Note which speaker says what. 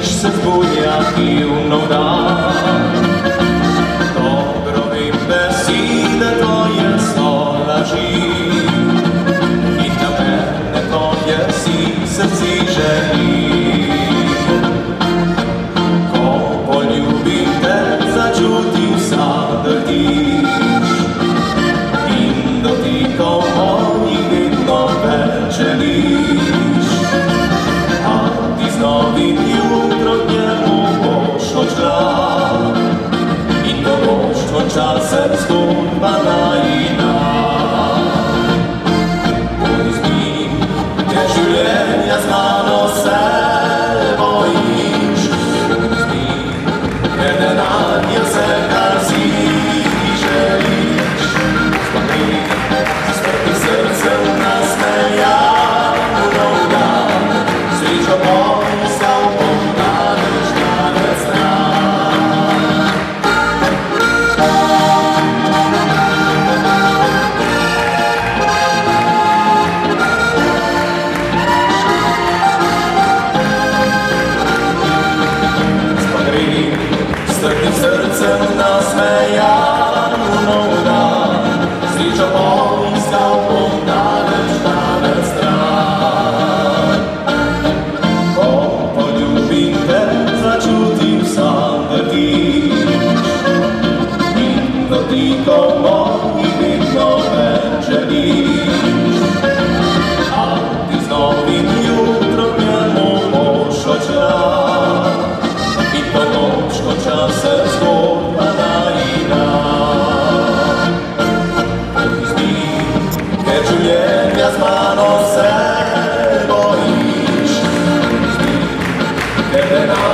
Speaker 1: když se zbudňáky mnou dá. Dobro vím, besíde tvoje slaží, i na mene tvoje srdci žení. Ko poljubim te, začutim sadrtiš, in dotikom mojih vedno večeriš. A ti z novim jutrom k njemu boš odšla, in to boš tvoj časem zgodba najina. Bodi z njim, ker življenja z mano se bojiš. Bodi z njim, ker denarja vse, kar si želiš. Spomni, s strpim srcem nasmejano dan, srečo poiskal bom daleč, daleč stran. Spomni, s strpim srcem nasmejano dan, srečo poiskal bom daleč, daleč stran. Ko poljubim te, začutim sadrtiš, in dotikom mojih vedno več želiš. A ti z novim jutrom k njemu boš odšla, in to noč, ko časem zgodba najina. Bodi z njim, ker življenja z mano se bojiš. Bodi z njim, ker denarja